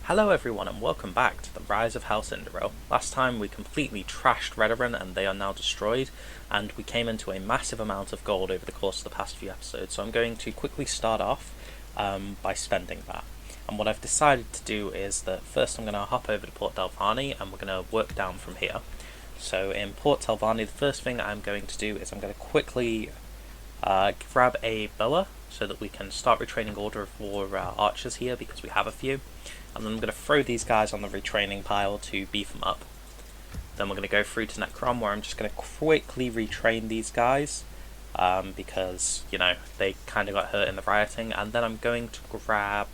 Hello everyone and welcome back to the Rise of House Indoril. Last time we completely trashed Redoran and they are now destroyed, and we came into a massive amount of gold over the course of the past few episodes, so I'm going to quickly start off by spending that. And what I've decided to do is that first I'm going to hop over to Fort Dawnguard and we're going to work down from here. So in Fort Dawnguard, the first thing I'm going to do is I'm going to quickly grab a boa so that we can start retraining order for archers here because we have a few. And then I'm going to throw these guys on the retraining pile to beef them up. Then we're going to go through to Necrom, where I'm just going to quickly retrain these guys because, you know, they kind of got hurt in the rioting. And then I'm going to grab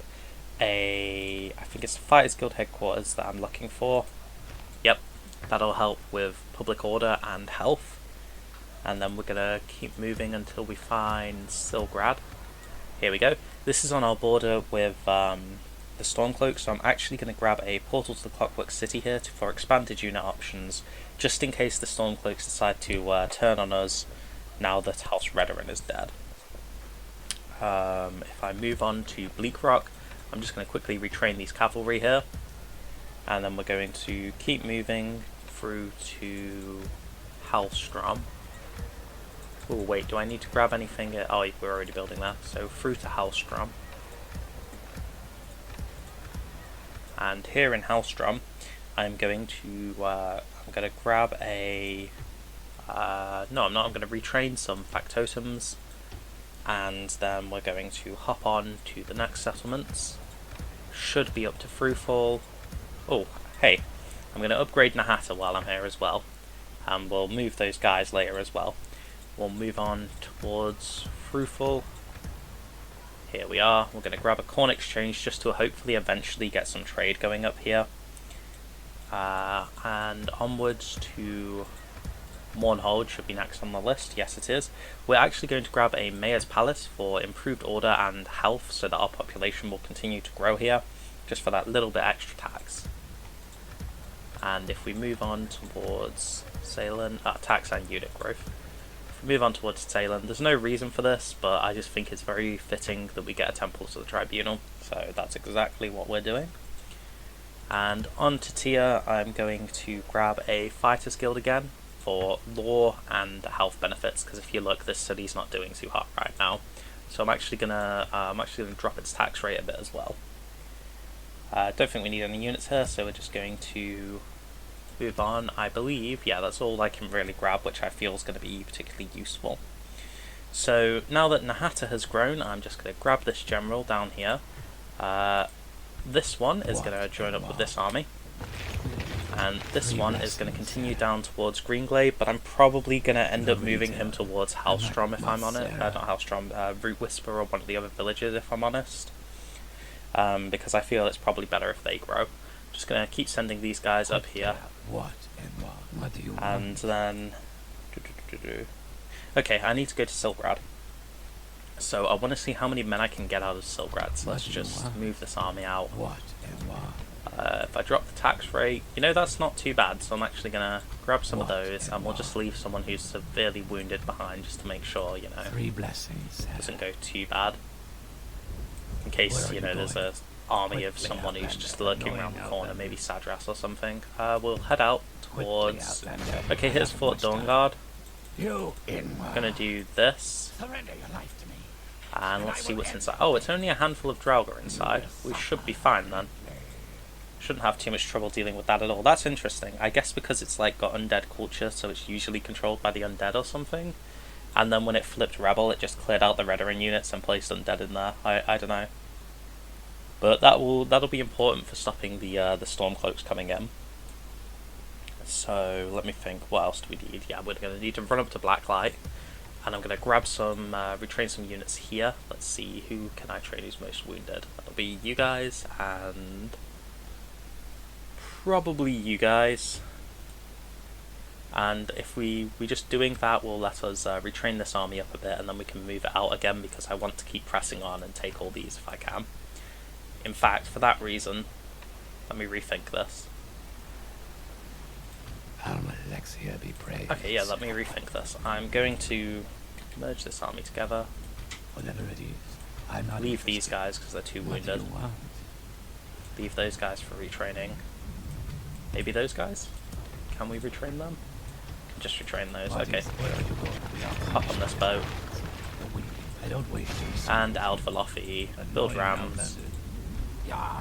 I think it's the Fighters Guild headquarters that I'm looking for. Yep, that'll help with public order and health. And then we're going to keep moving until we find Silgrad. Here we go. This is on our border with the Stormcloaks, so I'm actually going to grab a portal to the Clockwork City here for expanded unit options, just in case the Stormcloaks decide to turn on us now that House Redoran is dead. If I move on to Bleak Rock, I'm just going to quickly retrain these cavalry here, and then we're going to keep moving through to Halstrom. Oh wait, do I need to grab anything? Oh, we're already building that, so through to Halstrom. And here in Halstrom, I'm going to grab a no, I'm not. I'm going to retrain some factotums, and then we're going to hop on to the next settlements. Should be up to Fruitfall. Oh, hey, I'm going to upgrade Nahata while I'm here as well, and we'll move those guys later as well. We'll move on towards Fruitfall. Here we are. We're going to grab a corn exchange just to hopefully eventually get some trade going up here. And onwards to Mournhold should be next on the list. Yes, it is. We're actually going to grab a Mayor's Palace for improved order and health so that our population will continue to grow here, just for that little bit extra tax. And if we move on towards Alen, tax and unit growth. Move on towards Alen. There's no reason for this, but I just think it's very fitting that we get a temple to the tribunal, so that's exactly what we're doing. And on to Tia, I'm going to grab a Fighters Guild again for law and health benefits, because if you look, this city's not doing too hot right now. So I'm actually gonna drop its tax rate a bit as well. Don't think we need any units here, so we're just going to move on. I believe, yeah, that's all I can really grab, which I feel is going to be particularly useful. So now that Nahata has grown, I'm just going to grab this general down here. This one is going to join up with this army, and this one is going to continue down towards Greenglade, but I'm probably going to end up moving him towards Halstrom if I'm honest. Not Halstrom, Root Whisper or one of the other villages if I'm honest, because I feel it's probably better if they grow. Just going to keep sending these guys up here. What do you want? And then okay, I need to go to Silgrad. So I want to see how many men I can get out of Silgrad. So let's just move this army out. If I drop the tax rate, you know, that's not too bad. So I'm actually going to grab some of those, and we'll just leave someone who's severely wounded behind, just to make sure, you know, 3 blessings doesn't go too bad. In case, you know, there's a army of someone who's just lurking around the corner, maybe Sadras or something. We'll head out towards... Okay, here's Fort Dawnguard. I'm gonna do this. And let's see what's inside. Oh, it's only a handful of Draugr inside. We should be fine then. Shouldn't have too much trouble dealing with that at all. That's interesting. I guess because it's like got undead culture, so it's usually controlled by the undead or something. And then when it flipped Rebel, it just cleared out the Redoran units and placed undead in there. I don't know. But that'll be important for stopping the Stormcloaks coming in. So let me think. What else do we need? Yeah, we're going to need to run up to Blacklight, and I'm going to grab some, retrain some units here. Let's see, who can I train who's most wounded? That'll be you guys and probably you guys. And if we just doing that will let us retrain this army up a bit, and then we can move it out again because I want to keep pressing on and take all these if I can. In fact, for that reason, let me rethink this. Be praised. Okay, yeah, let me rethink this. I'm going to merge this army together. Whatever it is, I'm not leave these guys because they're too wounded. Leave those guys for retraining. Maybe those guys? Can we retrain them? Just retrain those, okay. Hop on this boat. And Ald Velothi, build rams. Yeah,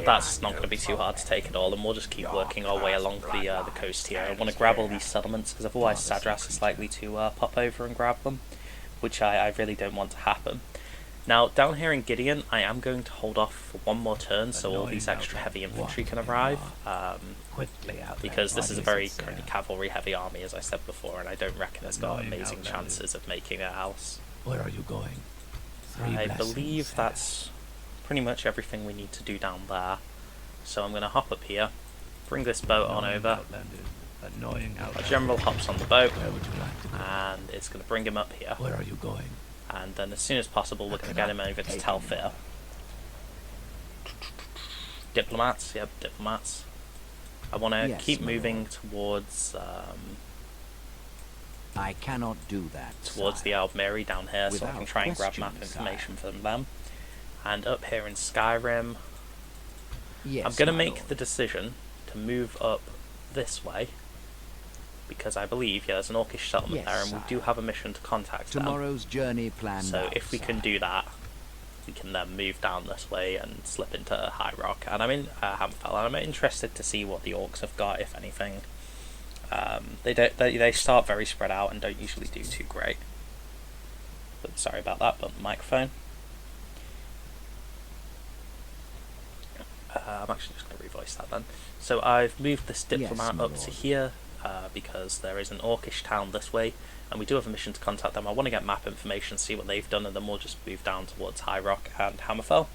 that's not going to be too hard to take at all, and we'll just keep working our way along the coast here. I want to grab all these settlements, because otherwise Sadras is likely to pop over and grab them, which I really don't want to happen. Now, down here in Gideon, I am going to hold off for one more turn, so all these extra heavy infantry can arrive, because this is a very cavalry-heavy army, as I said before, and I don't reckon it's got amazing chances of making it else. Where are you going? I believe that's pretty much everything we need to do down there. So I'm going to hop up here, bring this boat on over. Our general hops on the boat, and it's going to bring him up here. Where are you going? And then as soon as possible, we're going to get him over to Telfir. Diplomats, yep, diplomats. I want to keep moving towards I cannot do that. Towards the Dunmeri down here, so I can try and grab map information from them. And up here in Skyrim, I'm going to make the decision to move up this way, because I believe there's an Orcish settlement there, and we do have a mission to contact Tomorrow's journey planned. So if we can do that, we can then move down this way and slip into High Rock. And I'm in Hamfell, and I'm interested to see what the Orcs have got, if anything. They start very spread out and don't usually do too great. But sorry about that, but microphone. I'm actually just going to revoice that then. So I've moved this diplomat up to here because there is an Orcish town this way, and we do have a mission to contact them. I want to get map information, see what they've done, and then we'll just move down towards High Rock and Hammerfell.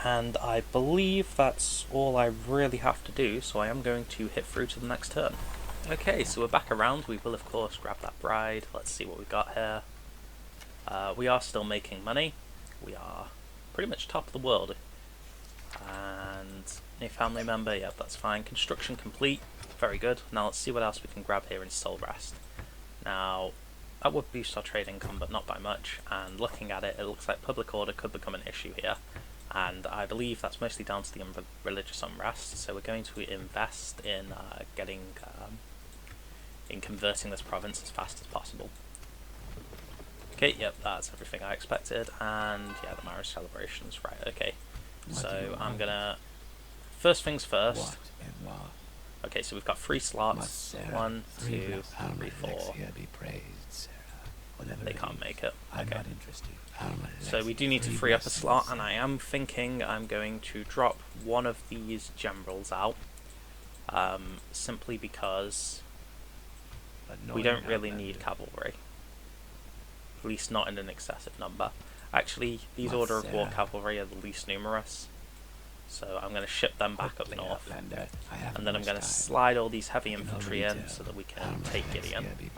And I believe that's all I really have to do, so I am going to hit through to the next turn. Okay, so we're back around. We will of course grab that bride. Let's see what we got here. We are still making money. We are pretty much top of the world. And a family member, yeah, that's fine. Construction complete, very good. Now let's see what else we can grab here in Solrest. Now, that would boost our trade income, but not by much. And looking at it, it looks like public order could become an issue here. And I believe that's mostly down to the religious unrest. So we're going to invest in in converting this province as fast as possible. Okay, yep, that's everything I expected. And yeah, the marriage celebrations, right? Okay. So I'm gonna, first things first. Okay, so we've got 3 slots. 1, 2, 3, 4. They can't make it. Okay. So we do need to free up a slot, and I am thinking I'm going to drop one of these generals out, simply because we don't really need cavalry. At least not in an excessive number. Actually, these Order of War cavalry are the least numerous, so I'm going to ship them back up north, and then I'm going to slide all these heavy infantry in so that we can take Gideon. And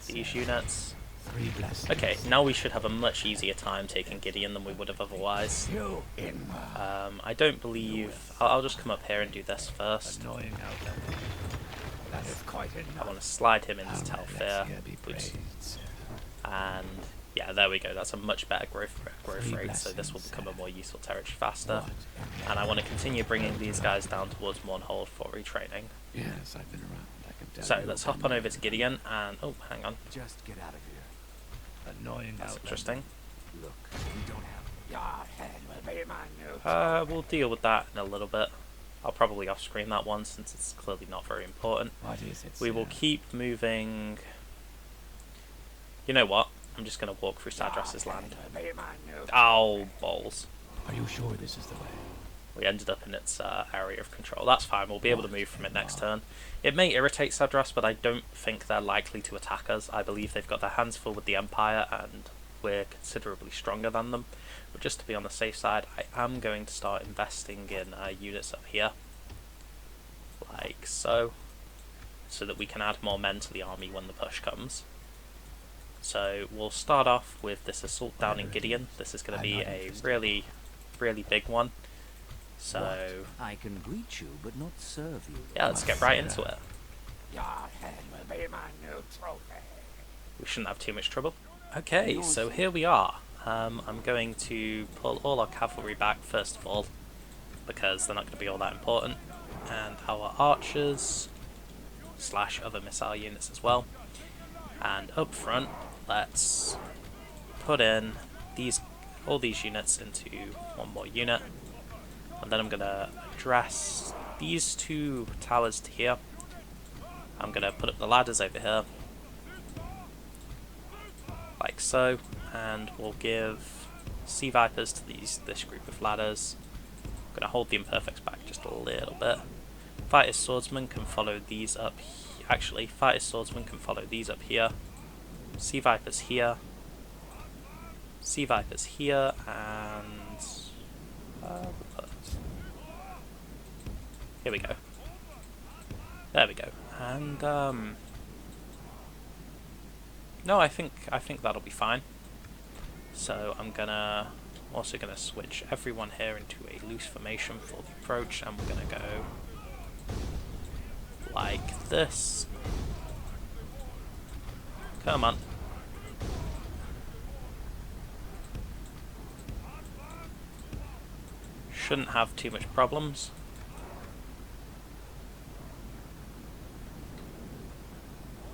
these units. Okay, now we should have a much easier time taking Gideon than we would have otherwise. I don't believe... I'll just come up here and do this first. I want to slide him into Telfir. And yeah, there we go. That's a much better growth rate, so this will become a more useful territory faster. And I want to continue bringing these guys down towards Mournhold for retraining. Yes, I've been around. I can tell. So let's hop on over to Gideon and... Oh, hang on. Just get out of here. Annoying. That's interesting. Look, we don't have... Your head will be my new... We'll deal with that in a little bit. I'll probably off-screen that one since it's clearly not very important. We will keep moving... You know what? I'm just going to walk through Sadras's land. Ow, balls. Are you sure this is the way? We ended up in its area of control. That's fine, we'll be able to move from it next turn. It may irritate Sadras, but I don't think they're likely to attack us. I believe they've got their hands full with the Empire, and we're considerably stronger than them. But just to be on the safe side, I am going to start investing in units up here. Like so. So that we can add more men to the army when the push comes. So we'll start off with this assault down in Gideon. This is going to be a really, really big one. So I can greet you, but not serve you. Yeah, let's get right into it. Your head will be my new trophy. We shouldn't have too much trouble. Okay, so here we are. I'm going to pull all our cavalry back first of all, because they're not going to be all that important, and our archers / other missile units as well. And up front, let's put in all these units into one more unit, and then I'm going to address these 2 towers to here. I'm going to put up the ladders over here, like so, and we'll give Sea Vipers to this group of ladders. I'm going to hold the Imperfects back just a little bit. Fighter's swordsmen can follow these up. Actually, Fighter's swordsmen can follow these up here. Sea Vipers here. Sea Vipers here, and here we go. There we go. And no, I think that'll be fine. So I'm also gonna switch everyone here into a loose formation for the approach, and we're gonna go like this. Come on. Shouldn't have too much problems.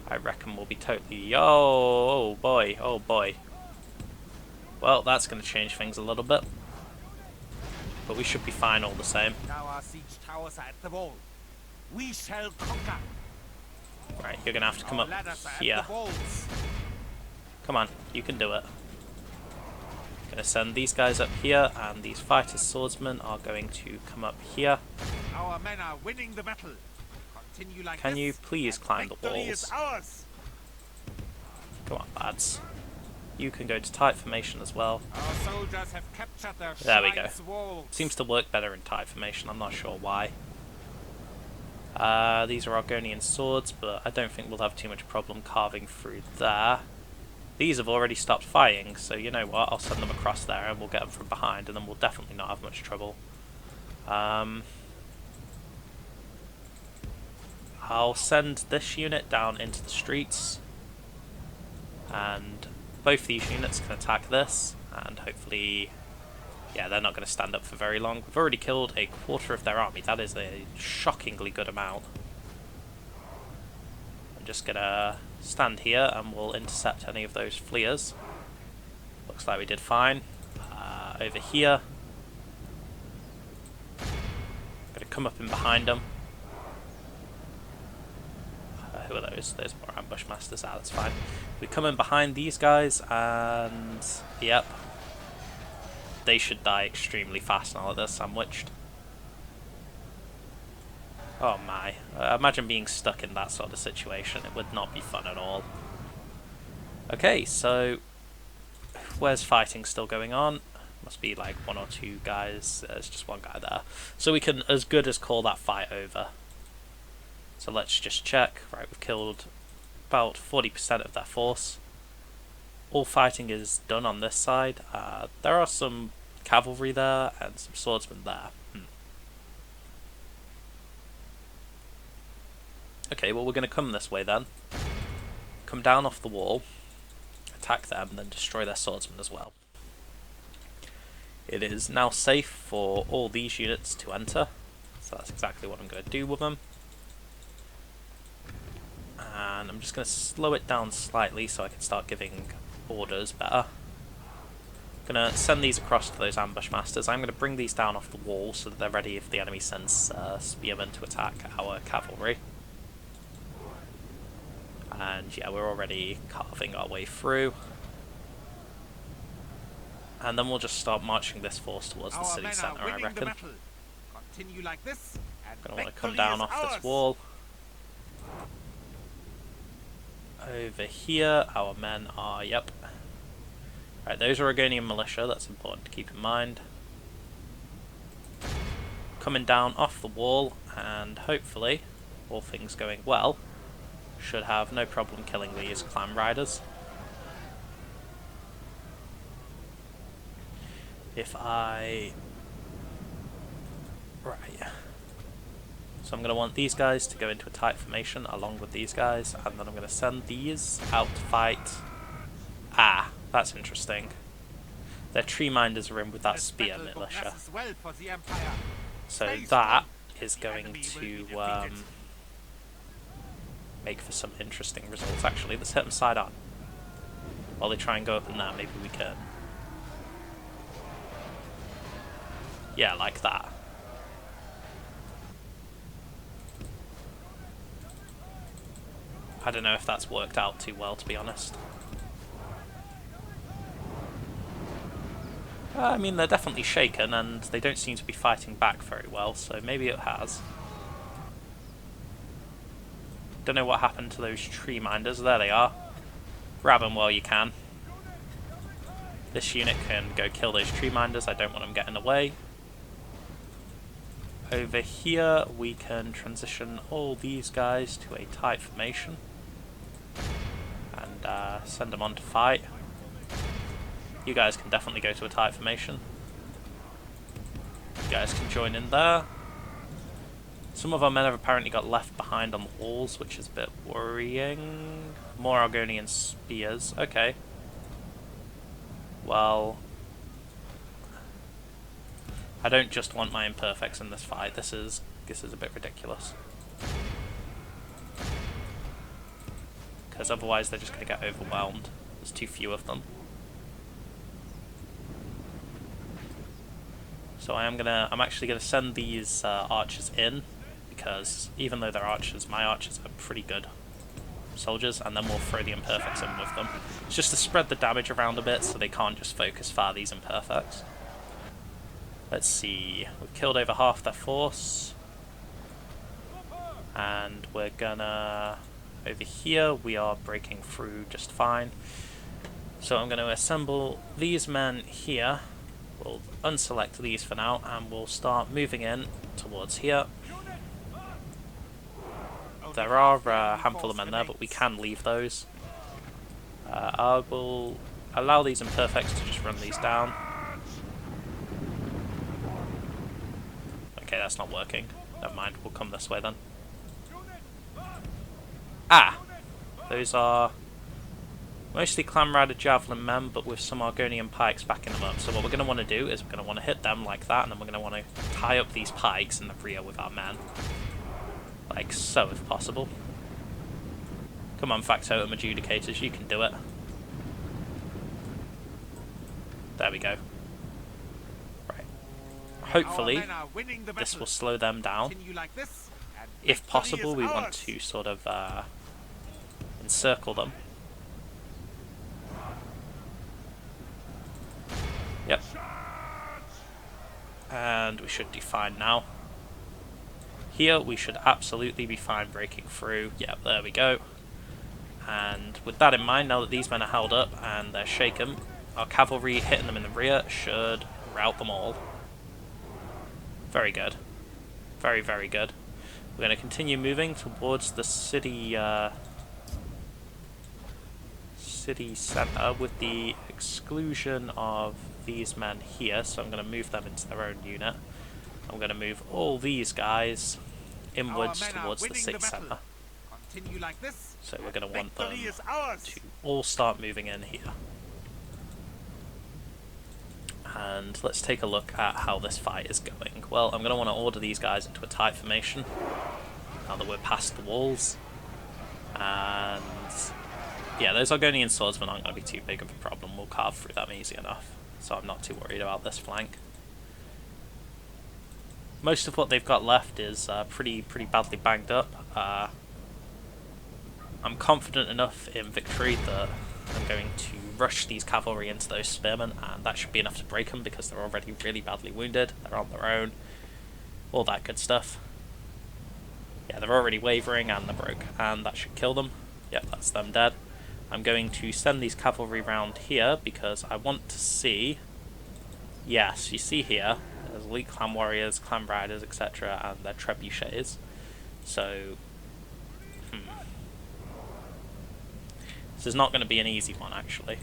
I reckon we'll be totally... Oh boy, oh boy. Well, that's going to change things a little bit. But we should be fine all the same. Now our siege towers are at the wall. We shall conquer. Right, you're going to have to come up here. Come on, you can do it. Going to send these guys up here, and these fighter swordsmen are going to come up here. Our men are winning the battle. Continue like Can this, you please climb the victory walls? is ours. Come on, lads. You can go to tight formation as well. Our soldiers have captured their There we go. shrines' walls. Seems to work better in tight formation, I'm not sure why. These are Argonian swords, but I don't think we'll have too much problem carving through there. These have already stopped fighting, so you know what, I'll send them across there and we'll get them from behind, and then we'll definitely not have much trouble. I'll send this unit down into the streets, and both these units can attack this, and hopefully, yeah, they're not going to stand up for very long. We've already killed a quarter of their army. That is a shockingly good amount. I'm just going to stand here and we'll intercept any of those fleers. Looks like we did fine. Over here, I'm going to come up in behind them. Who are those? There's more ambush masters. That's fine. We come in behind these guys, and yep, they should die extremely fast now that they're sandwiched. Oh my! Imagine being stuck in that sort of situation. It would not be fun at all. Okay, so where's fighting still going on? Must be like 1 or 2 guys. There's just 1 guy there, so we can as good as call that fight over. So let's just check. Right, we've killed about 40% of their force. All fighting is done on this side. There are some cavalry there and some swordsmen there. Okay, well we're going to come this way then. Come down off the wall, attack them, and then destroy their swordsmen as well. It is now safe for all these units to enter, so that's exactly what I'm going to do with them. And I'm just going to slow it down slightly so I can start giving orders better. I'm going to send these across to those ambush masters. I'm going to bring these down off the wall so that they're ready if the enemy sends spearmen to attack our cavalry. And yeah, we're already carving our way through. And then we'll just start marching this force towards the city centre, I reckon. Continue like this, and Gonna want to come down off this wall. Over here, our men are, yep. Right, those are Argonian militia, that's important to keep in mind. Coming down off the wall, and hopefully, all things going well, should have no problem killing these clan riders. If I... Right. So I'm going to want these guys to go into a tight formation along with these guys, and then I'm going to send these out to fight. Ah, that's interesting. Their tree minders are in with that This spear battle militia. progresses well for the Empire. So Stay that strong. is The going enemy will be to defeated. make for some interesting results. Actually, let's hit them side on. While they try and go up in that, maybe we can. Yeah, like that. I don't know if that's worked out too well, to be honest. I mean, they're definitely shaken, and they don't seem to be fighting back very well, so maybe it has. Don't know what happened to those tree minders. There they are. Grab them while you can. This unit can go kill those tree minders. I don't want them getting away. Over here, we can transition all these guys to a tight formation. And send them on to fight. You guys can definitely go to a tight formation. You guys can join in there. Some of our men have apparently got left behind on the walls, which is a bit worrying. More Argonian spears. Okay. Well, I don't just want my Imperfects in this fight. This is a bit ridiculous. Because otherwise they're just going to get overwhelmed. There's too few of them. So I'm actually going to send these archers in, because even though they're archers, my archers are pretty good soldiers, and then we'll throw the Imperfects in with them. It's just to spread the damage around a bit so they can't just focus fire these Imperfects. Let's see, we've killed over half their force. And we're gonna... over here, we are breaking through just fine. So I'm going to assemble these men here. We'll unselect these for now, and we'll start moving in towards here. There are a handful of men there, but we can leave those. I will allow these Imperfects to just run these down. Okay, that's not working. Never mind, we'll come this way then. Ah! Those are mostly Clan Rider Javelin men, but with some Argonian pikes backing them up. So what we're going to want to do is we're going to want to hit them like that, and then we're going to want to tie up these pikes in the rear with our men. Like so, if possible. Come on, Factotum Adjudicators, you can do it. There we go. Right. Hopefully, this will slow them down. If possible, we want to sort of encircle them. Yep. And we should do fine now. Here we should absolutely be fine breaking through. Yep, there we go. And with that in mind, now that these men are held up and they're shaken, our cavalry hitting them in the rear should rout them all. Very good. Very, very good. We're going to continue moving towards the city centre with the exclusion of these men here, so I'm going to move them into their own unit. I'm going to move all these guys inwards towards the city centre. So we're going to want them to all start moving in here. And let's take a look at how this fight is going. Well, I'm going to want to order these guys into a tight formation now that we're past the walls. And yeah, those Argonian swordsmen aren't going to be too big of a problem. We'll carve through them easy enough. So I'm not too worried about this flank. Most of what they've got left is pretty badly banged up. I'm confident enough in victory that I'm going to rush these cavalry into those spearmen, and that should be enough to break them because they're already really badly wounded. They're on their own. All that good stuff. Yeah, they're already wavering and they're broke, and that should kill them. Yep, that's them dead. I'm going to send these cavalry round here because I want to see... Yes, you see here, there's elite clan warriors, clan riders, etc., and their trebuchets. So, this is not going to be an easy one, actually.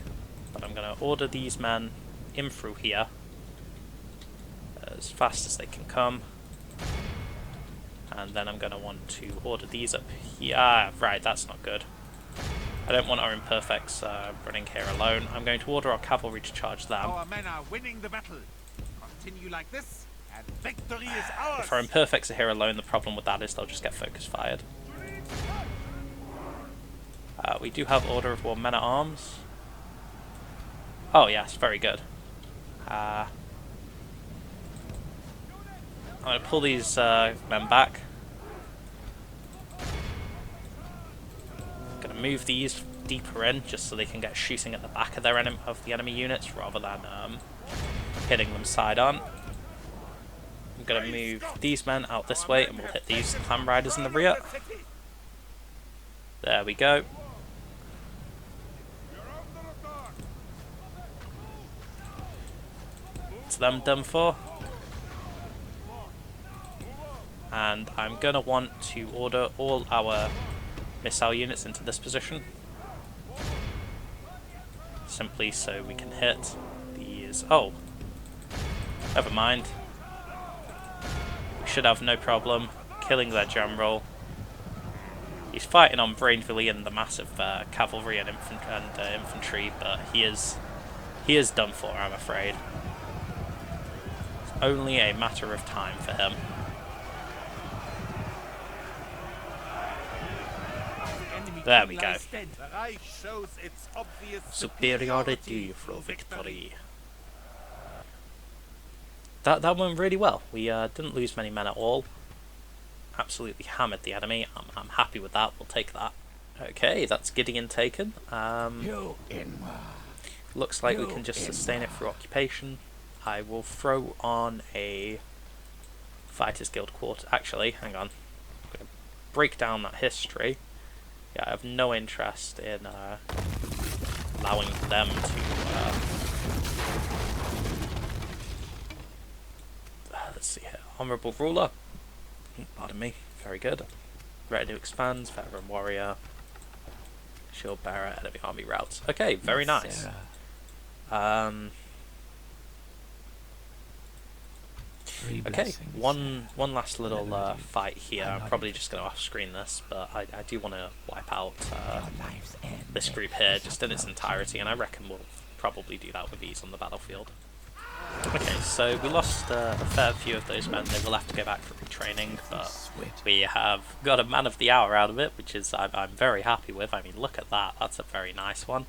But I'm going to order these men in through here as fast as they can come. And then I'm going to want to order these up here. Ah, right, that's not good. I don't want our Imperfects running here alone. I'm going to order our cavalry to charge them. Our men are winning the battle. Continue like this, and victory is ours. If our Imperfects are here alone, the problem with that is they'll just get focus fired. We do have Order of War men-at-arms. Oh yes, very good. I'm going to pull these men back. Going to move these deeper in, just so they can get shooting at the back of their enemy units, rather than hitting them side on. I'm going to move these men out this way, and we'll hit these clan riders in the rear. There we go. It's them done for. And I'm going to want to order all our missile units into this position. Simply so we can hit these. Oh, never mind. We should have no problem killing their general. He's fighting on bravely in the massive cavalry and infantry, but he is done for, I'm afraid. It's only a matter of time for him. There we go. Superiority through victory. That went really well. We didn't lose many men at all. Absolutely hammered the enemy. I'm happy with that. We'll take that. Okay, that's Gideon taken. Looks like we can just sustain it through occupation. I will throw on a Fighters Guild quarter. Actually, hang on. I'm going to break down that history. Yeah, I have no interest in allowing them to... let's see here. Honourable Ruler. Pardon me. Very good. Retinue expands. Veteran Warrior. Shield Bearer. Enemy Army routes. Okay, very nice. Okay, one last little fight here. I'm probably just going to off-screen this, but I do want to wipe out this group here just in its entirety, and I reckon we'll probably do that with ease on the battlefield. Okay, so we lost a fair few of those men. They will have to go back for retraining, but we have got a man of the hour out of it, which is I'm very happy with. I mean, look at that. That's a very nice one.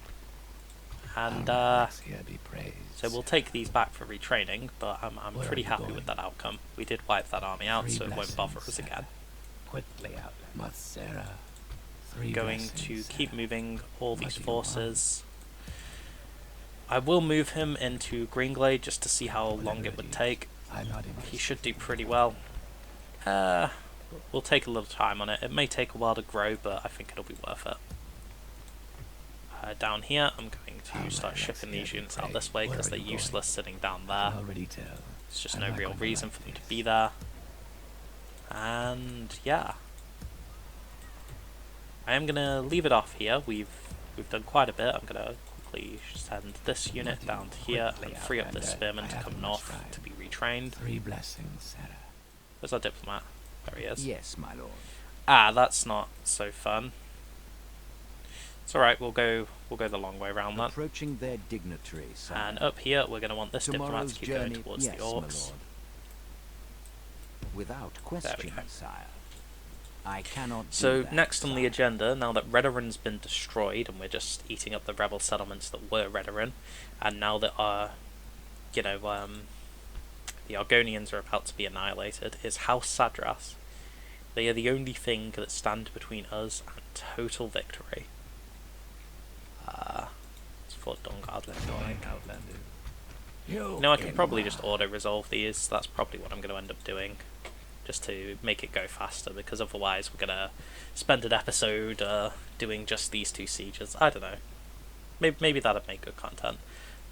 And so we'll take these back for retraining, but I'm pretty happy with that outcome. We did wipe that army out, so it won't bother us again. I'm going to keep moving all these forces. I will move him into Greenglade just to see how long it would take. He should do pretty well. We'll take a little time on it. It may take a while to grow, but I think it'll be worth it. Down here, I'm going to start shipping these units out this way because they're useless sitting down there. There's just no real reason for them to be there. And yeah, I am going to leave it off here. We've done quite a bit. I'm going to quickly send this unit down to here and free up this spearman to come north to be retrained. Where's our diplomat? There he is. Yes, my lord. Ah, that's not so fun. It's alright, we'll go the long way around that. Approaching their dignitary, sire. And up here we're gonna want this diplomat to keep going towards the orcs. Without question, sire. I cannot so next on the agenda, now that Redoran's been destroyed and we're just eating up the rebel settlements that were Redoran, and now that our the Argonians are about to be annihilated, is House Sadras. They are the only thing that stand between us and total victory. It's Fort Dawnguard. No, I can probably just auto-resolve these. That's probably what I'm going to end up doing, just to make it go faster, because otherwise we're going to spend an episode doing just these two sieges. I don't know. Maybe that'd make good content.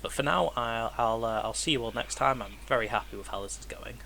But for now, I'll see you all next time. I'm very happy with how this is going.